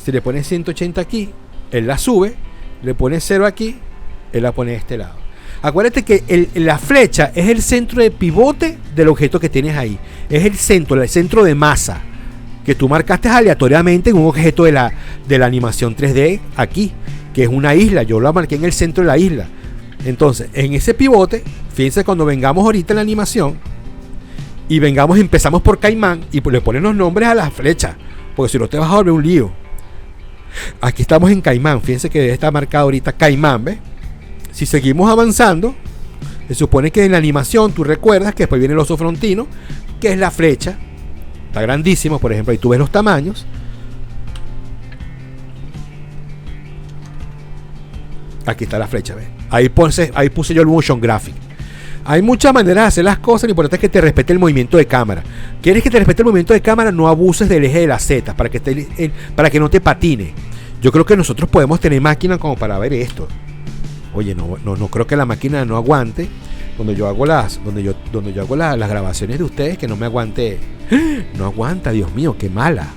Si le pones 180 aquí, él la sube. Le pone 0 aquí, él la pone de este lado. Acuérdate que la flecha es el centro de pivote del objeto que tienes ahí. Es el centro de masa que tú marcaste aleatoriamente en un objeto de la animación 3D aquí, que es una isla. Yo la marqué en el centro de la isla. Entonces, en ese pivote, fíjense, cuando vengamos ahorita en la animación y empezamos por Caimán y le ponen los nombres a las flechas, porque si no te vas a volver un lío. Aquí estamos en Caimán, fíjense que está marcado ahorita Caimán, ¿ves? Si seguimos avanzando, se supone que en la animación tú recuerdas que después viene el oso frontino, que es la flecha. Está grandísimo, por ejemplo, ahí tú ves los tamaños. Aquí está la flecha, ¿ves? Ahí puse yo el motion graphic. Hay muchas maneras de hacer las cosas. Lo importante es que te respete el movimiento de cámara. ¿Quieres que te respete el movimiento de cámara? No abuses del eje de las Z para que no te patine. Yo creo que nosotros podemos tener máquina como para ver esto. Oye, no creo que la máquina no aguante. Cuando yo hago las grabaciones de ustedes, que no me aguante. No aguanta, Dios mío, qué mala.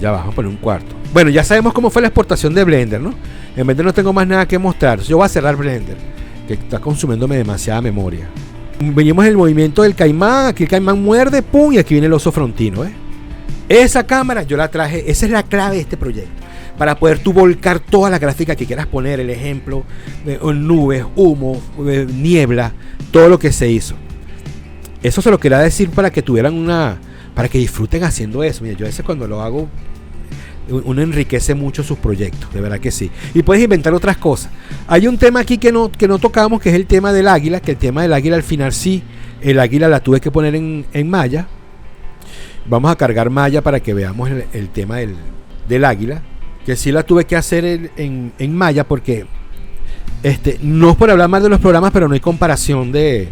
Ya vamos a poner un cuarto. Bueno, ya sabemos cómo fue la exportación de Blender, ¿no? En Blender no tengo más nada que mostrar. Yo voy a cerrar Blender, que está consumiéndome demasiada memoria. Venimos en el movimiento del caimán. Aquí el caimán muerde, pum, y aquí viene el oso frontino, ¿eh? Esa cámara yo la traje. Esa es la clave de este proyecto, para poder tú volcar toda la gráfica que quieras poner. El ejemplo, nubes, humo, niebla, todo lo que se hizo. Eso se lo quería decir para que tuvieran para que disfruten haciendo eso. Mira, yo a veces cuando lo hago Uno enriquece mucho sus proyectos, de verdad que sí. Y puedes inventar otras cosas. Hay un tema aquí que no tocamos, que es el tema del águila, que el tema del águila al final sí, el águila la tuve que poner en Maya. Vamos a cargar Maya para que veamos el tema del águila, que sí la tuve que hacer en Maya porque no es por hablar mal de los programas, pero no hay comparación del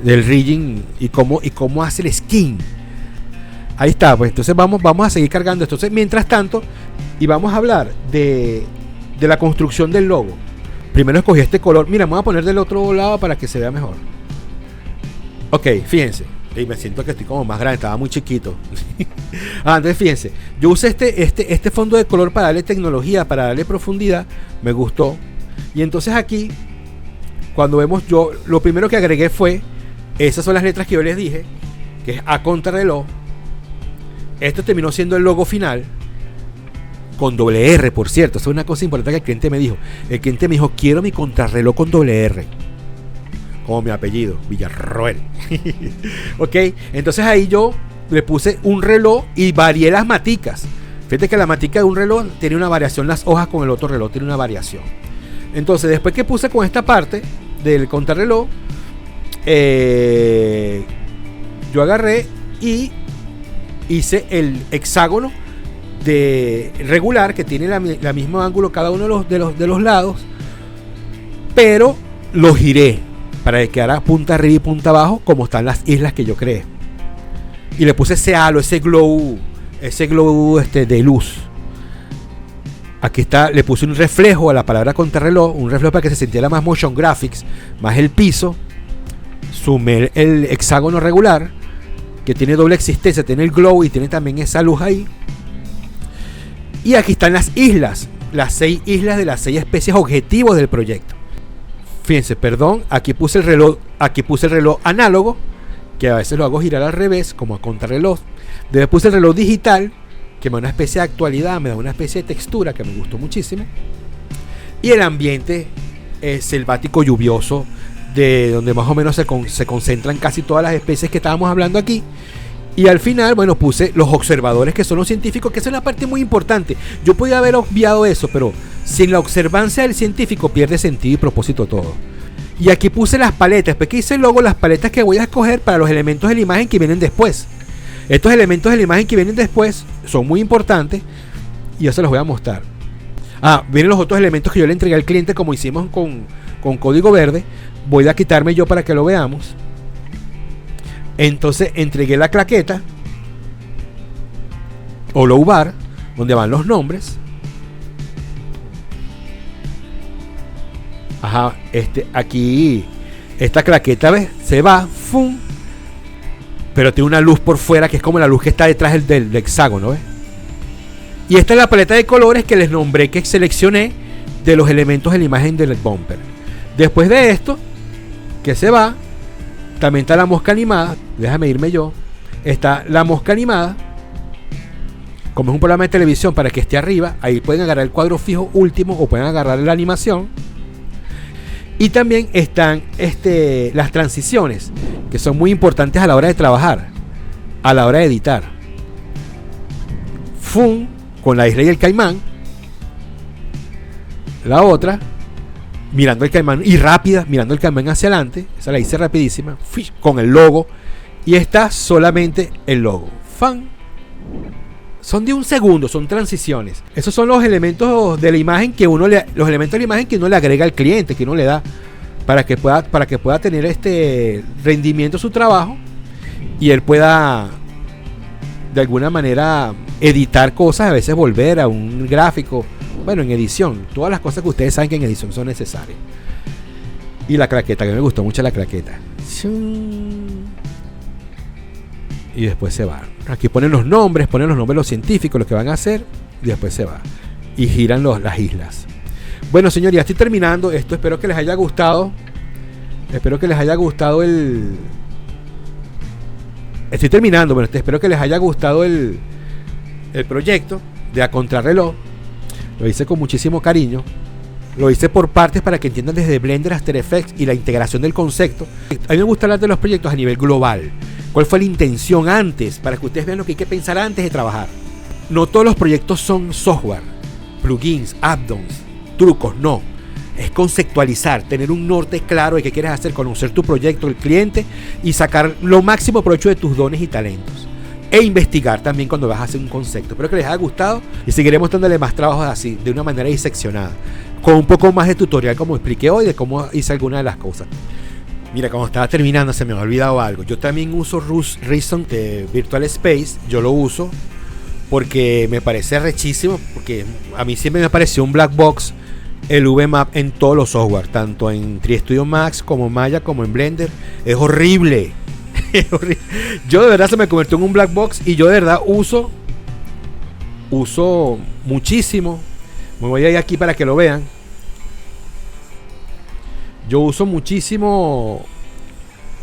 rigging y cómo hace el skin. Ahí está, pues entonces vamos a seguir cargando esto. Entonces, mientras tanto, y vamos a hablar de la construcción del logo. Primero escogí este color. Mira, me voy a poner del otro lado para que se vea mejor. Ok, fíjense. Y me siento que estoy como más grande, estaba muy chiquito. Entonces fíjense, yo usé este fondo de color para darle tecnología, para darle profundidad. Me gustó. Y entonces aquí, cuando vemos, yo lo primero que agregué fue, esas son las letras que yo les dije, que es a contrarreloj. Esto terminó siendo el logo final, con doble R, por cierto. Eso es una cosa importante que el cliente me dijo. El cliente me dijo, quiero mi contrarreloj con doble R. Como mi apellido, Villarroel. Ok, entonces ahí yo le puse un reloj y varié las maticas. Fíjate que la matica de un reloj tiene una variación, las hojas con el otro reloj tiene una variación. Entonces después que puse con esta parte del contrarreloj, yo agarré y hice el hexágono de regular que tiene la mismo ángulo cada uno de los lados, pero lo giré para que quedara punta arriba y punta abajo como están las islas que yo creé, y le puse ese halo, ese glow de luz. Aquí está, le puse un reflejo a la palabra contrarreloj, un reflejo para que se sintiera más motion graphics, más el piso. Sumé el hexágono regular que tiene doble existencia, tiene el glow y tiene también esa luz ahí. Y aquí están las islas, las 6 islas de las 6 especies objetivos del proyecto. Fíjense, perdón, aquí puse el reloj análogo, que a veces lo hago girar al revés, como a contrarreloj. Después puse el reloj digital, que me da una especie de actualidad, me da una especie de textura que me gustó muchísimo. Y el ambiente selvático lluvioso, de donde más o menos se concentran casi todas las especies que estábamos hablando aquí. Y al final, bueno, puse los observadores, que son los científicos, que es una parte muy importante. Yo podía haber obviado eso, pero sin la observancia del científico pierde sentido y propósito todo. Y aquí puse las paletas. Después que hice el logo, las paletas que voy a escoger para los elementos de la imagen que vienen después. Estos elementos de la imagen que vienen después son muy importantes y yo se los voy a mostrar. Vienen los otros elementos que yo le entregué al cliente, como hicimos con código verde. Voy a quitarme yo para que lo veamos. Entonces entregué la claqueta o low bar, donde van los nombres. Aquí esta claqueta, ¿ves? Se va, ¡fum! Pero tiene una luz por fuera que es como la luz que está detrás del hexágono, ¿ves? Y esta es la paleta de colores que les nombré, que seleccioné de los elementos de la imagen del bumper. Después de esto, que se va, también está la mosca animada. Déjame irme yo. Está la mosca animada. Como es un programa de televisión, para que esté arriba, ahí pueden agarrar el cuadro fijo último o pueden agarrar la animación. Y también están las transiciones, que son muy importantes a la hora de trabajar, a la hora de editar. Fun, con la isla y el caimán. La otra, mirando el caimán, y rápida, mirando el caimán hacia adelante. Esa la hice rapidísima, con el logo. Y esta solamente el logo. Fan. Son de un segundo, son transiciones. Esos son los elementos de la imagen que uno le agrega al cliente, que uno le da para que pueda tener este rendimiento a su trabajo y él pueda de alguna manera editar cosas, a veces volver a un gráfico, bueno, en edición, todas las cosas que ustedes saben que en edición son necesarias. Y la claqueta, que me gustó mucho la claqueta. Y después se va. Aquí ponen los nombres de los científicos, lo que van a hacer, y después se va. Y giran las islas. Bueno, señores, ya estoy terminando esto. Espero que les haya gustado. Espero que les haya gustado Estoy terminando, pero espero que les haya gustado el proyecto de A Contrarreloj. Lo hice con muchísimo cariño. Lo hice por partes para que entiendan desde Blender, After Effects y la integración del concepto. A mí me gusta hablar de los proyectos a nivel global. ¿Cuál fue la intención antes? Para que ustedes vean lo que hay que pensar antes de trabajar. no todos los proyectos son software, plugins, add-ons, trucos, no. Es conceptualizar, tener un norte claro de qué quieres hacer, conocer tu proyecto, el cliente y sacar lo máximo provecho de tus dones y talentos. E investigar también cuando vas a hacer un concepto. Espero que les haya gustado y seguiremos dándole más trabajos así, de una manera diseccionada, con un poco más de tutorial como expliqué hoy, de cómo hice algunas de las cosas. Mira, cuando estaba terminando se me había olvidado algo. Yo también uso Reason de Virtual Space. Yo lo uso porque me parece rechísimo, porque a mí siempre me pareció un black box el VMAP en todos los software, tanto en 3 Studio Max como en Maya como en Blender. Es horrible. Yo de verdad se me convirtió en un black box y yo de verdad uso muchísimo. Me voy a ir aquí para que lo vean. Yo uso muchísimo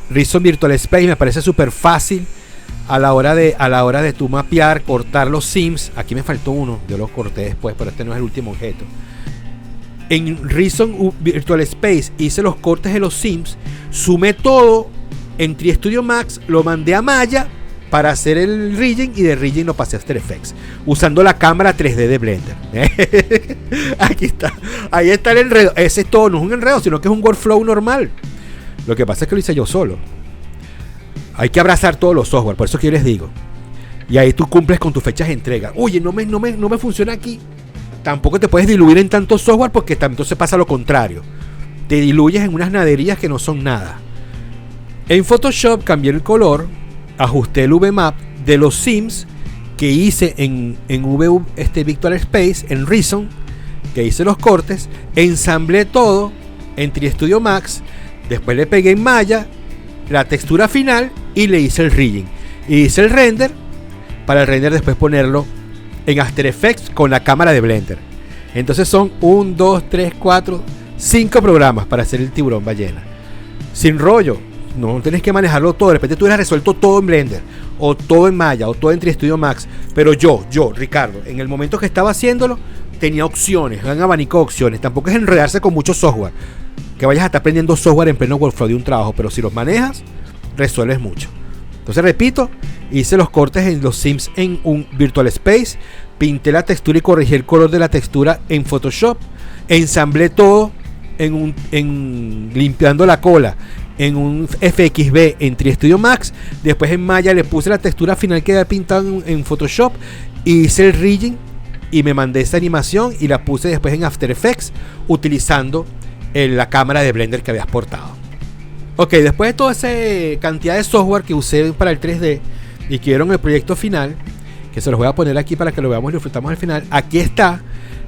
Reason Virtual Space. Me parece súper fácil a la hora de tu mapear, cortar los sims. Aquí me faltó uno, yo lo corté después, pero este no es el último objeto. En Reason Virtual Space hice los cortes de los sims, sumé todo en 3 Studio Max, lo mandé a Maya para hacer el rigging y de rigging lo pasé a After Effects usando la cámara 3D de Blender. Aquí está, ahí está el enredo. Ese es todo, no es un enredo, sino que es un workflow normal. Lo que pasa es que lo hice yo solo. Hay que abrazar todos los software, por eso que yo les digo. Y ahí tú cumples con tus fechas de entrega. Oye, no me funciona aquí. Tampoco te puedes diluir en tanto software porque entonces pasa lo contrario. Te diluyes en unas naderías que no son nada. En Photoshop cambié el color, ajusté el VMAP de los sims que hice en Virtual Space, en Reason, que hice los cortes, ensamblé todo en 3 Studio Max, después le pegué en Maya la textura final y le hice el rigging. Y hice el render, para el render después ponerlo en After Effects con la cámara de Blender. Entonces son 1, 2, 3, 4, 5 programas para hacer el tiburón ballena. Sin rollo, no tienes que manejarlo todo. De repente tú hubieras resuelto todo en Blender, o todo en Maya, o todo en 3 Studio Max. Pero yo, Ricardo, en el momento que estaba haciéndolo, tenía opciones, un abanico de opciones. Tampoco es enredarse con mucho software, que vayas a estar aprendiendo software en pleno workflow de un trabajo, pero si los manejas, resuelves mucho. Entonces repito, hice los cortes en los sims en un Virtual Space, pinté la textura y corregí el color de la textura en Photoshop, ensamblé todo limpiando la cola en un FXB en 3 Studio Max, después en Maya le puse la textura final que había pintado en Photoshop, hice el rigging y me mandé esa animación y la puse después en After Effects utilizando la cámara de Blender que había exportado. Ok, después de toda esa cantidad de software que usé para el 3D y que vieron el proyecto final, que se los voy a poner aquí para que lo veamos y lo disfrutamos al final, aquí está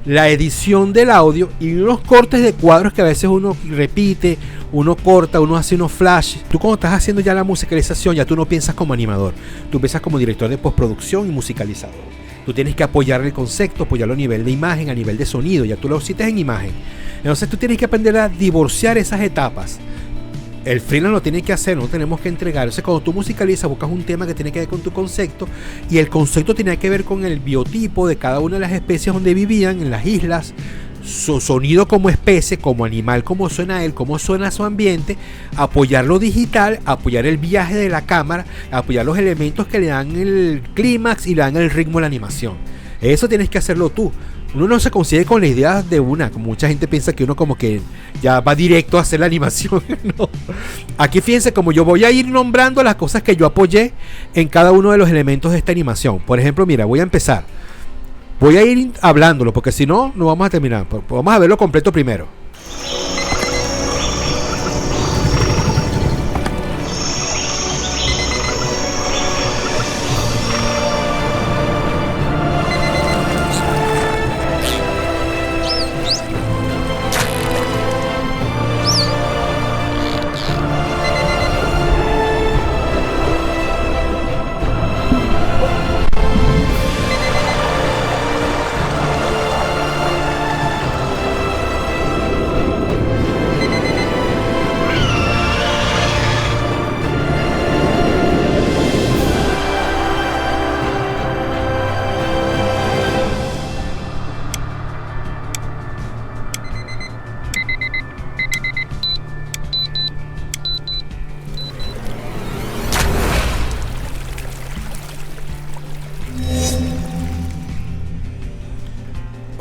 la edición del audio y unos cortes de cuadros que a veces uno repite, uno corta, uno hace unos flash. Tú cuando estás haciendo ya la musicalización, ya tú no piensas como animador, tú piensas como director de postproducción y musicalizador. Tú tienes que apoyar el concepto, apoyarlo a nivel de imagen, a nivel de sonido, ya tú lo citas en imagen. Entonces tú tienes que aprender a divorciar esas etapas. El freelance lo tiene que hacer, no tenemos que entregar. Entonces cuando tú musicalizas, buscas un tema que tiene que ver con tu concepto, y el concepto tiene que ver con el biotipo de cada una de las especies donde vivían en las islas, su sonido como especie, como animal, cómo suena él, cómo suena su ambiente, apoyar lo digital, apoyar el viaje de la cámara, apoyar los elementos que le dan el clímax y le dan el ritmo a la animación. Eso tienes que hacerlo tú. Uno no se consigue con la idea de una, como mucha gente piensa que uno como que ya va directo a hacer la animación. No. Aquí fíjense como yo voy a ir nombrando las cosas que yo apoyé en cada uno de los elementos de esta animación. Por ejemplo, mira, voy a empezar. Voy a ir hablándolo porque si no, no vamos a terminar. Vamos a verlo completo primero.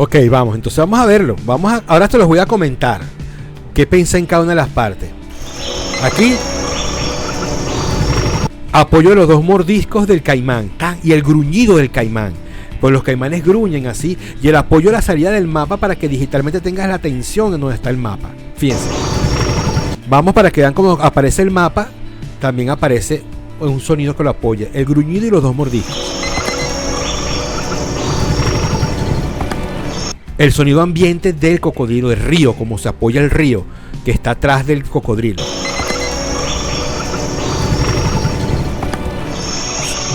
Ok, vamos, entonces vamos a verlo. Ahora te los voy a comentar. ¿Qué pensé en cada una de las partes? Aquí, apoyo los 2 mordiscos del caimán y el gruñido del caimán. Pues los caimanes gruñen así. Y el apoyo a la salida del mapa para que digitalmente tengas la atención en donde está el mapa. Fíjense. Vamos para que vean cómo aparece el mapa. También aparece un sonido que lo apoya. El gruñido y los 2 mordiscos. El sonido ambiente del cocodrilo, del río, como se apoya el río que está atrás del cocodrilo.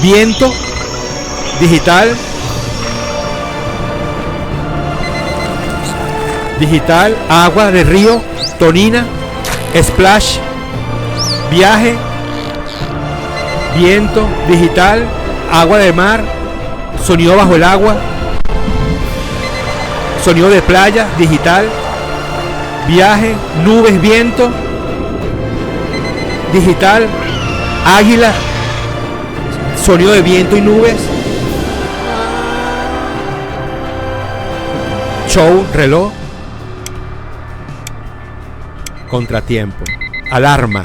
Viento digital. Digital, agua de río, tonina, splash, viaje, viento, digital, agua de mar, sonido bajo el agua, sonido de playa, digital, viaje, nubes, viento, digital, águila, sonido de viento y nubes, show, reloj, contratiempo, alarma.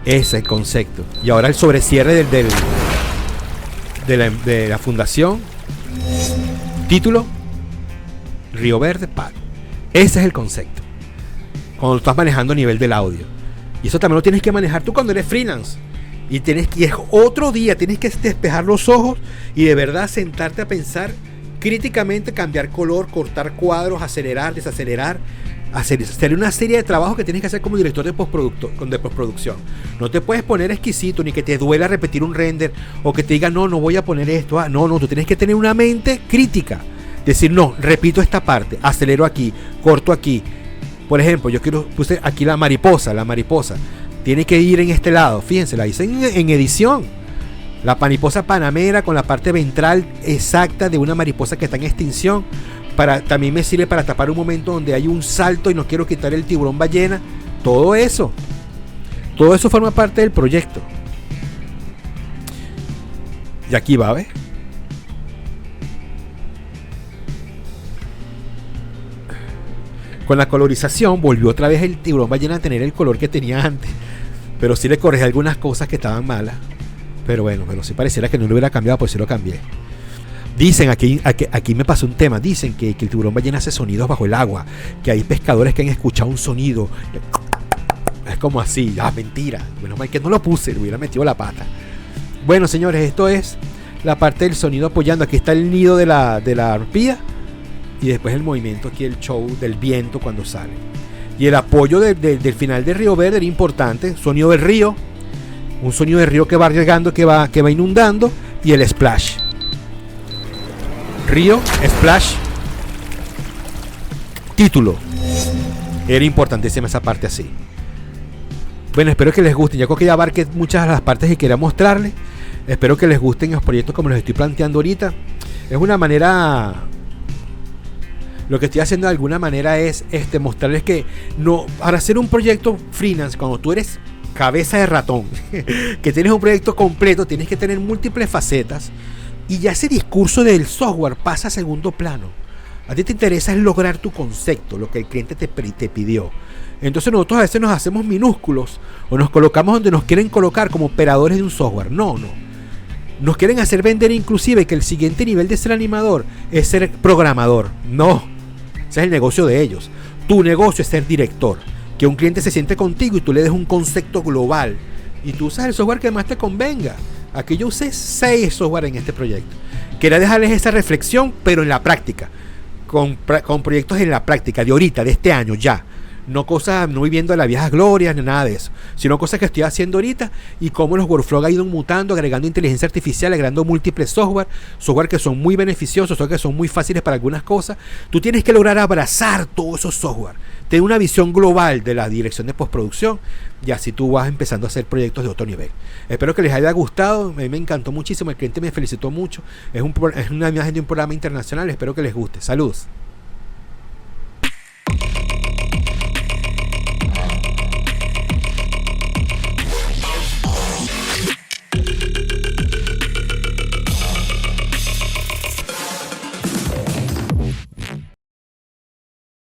Ese es el concepto. Y ahora el sobrecierre de la fundación. Título: Río Verde Pack. Ese es el concepto. Cuando estás manejando a nivel del audio. Y eso también lo tienes que manejar tú cuando eres freelance. Y es otro día, tienes que despejar los ojos y de verdad sentarte a pensar críticamente, cambiar color, cortar cuadros, acelerar, desacelerar. Hacer una serie de trabajos que tienes que hacer como director de postproducción. No te puedes poner exquisito, ni que te duela repetir un render, o que te diga, no voy a poner esto. No, tú tienes que tener una mente crítica. Decir, no, repito esta parte, acelero aquí, corto aquí. Por ejemplo, puse aquí la mariposa. Tiene que ir en este lado. Fíjense, la hice en edición. La mariposa panamera con la parte ventral exacta de una mariposa que está en extinción. También me sirve para tapar un momento donde hay un salto y no quiero quitar el tiburón ballena. Todo eso forma parte del proyecto. Y aquí va, ¿ves? Con la colorización volvió otra vez el tiburón ballena a tener el color que tenía antes. Pero sí le corregí algunas cosas que estaban malas. Pero sí pareciera que no lo hubiera cambiado, pues sí lo cambié. Dicen, aquí me pasó un tema, dicen que el tiburón ballena hace sonidos bajo el agua, que hay pescadores que han escuchado un sonido, es como así, mentira, menos mal que no lo puse, le hubiera metido la pata. Bueno, señores, esto es la parte del sonido apoyando. Aquí está el nido de la arpía y después el movimiento aquí, el show del viento cuando sale. Y el apoyo del final del Río Verde era importante, sonido del río, un sonido del río que va regando, que va inundando, y el splash. Río, splash, título. Era importantísima esa parte así. Bueno, espero que les guste. Ya creo que ya abarqué muchas de las partes que quería mostrarles. Espero que les gusten los proyectos como los estoy planteando ahorita. Es una manera... Lo que estoy haciendo de alguna manera es mostrarles que no, para hacer un proyecto freelance, cuando tú eres cabeza de ratón, que tienes un proyecto completo, tienes que tener múltiples facetas. Y ya ese discurso del software pasa a segundo plano. A ti te interesa es lograr tu concepto, lo que el cliente te pidió. Entonces nosotros a veces nos hacemos minúsculos o nos colocamos donde nos quieren colocar como operadores de un software. No. Nos quieren hacer vender inclusive que el siguiente nivel de ser animador es ser programador. No. Ese es el negocio de ellos. Tu negocio es ser director. Que un cliente se siente contigo y tú le des un concepto global. Y tú usas el software que más te convenga. Aquí yo usé 6 software en este proyecto. Quería dejarles esa reflexión, pero en la práctica. Con proyectos en la práctica, de ahorita, de este año ya. No viviendo de las viejas glorias, ni nada de eso. Sino cosas que estoy haciendo ahorita y cómo los workflows han ido mutando, agregando inteligencia artificial, agregando múltiples software que son muy beneficiosos, software que son muy fáciles para algunas cosas. Tú tienes que lograr abrazar todos esos software. Tener una visión global de la dirección de postproducción y así tú vas empezando a hacer proyectos de otro nivel. Espero que les haya gustado. A mí me encantó muchísimo. El cliente me felicitó mucho. Es una imagen de un programa internacional. Espero que les guste. Saludos.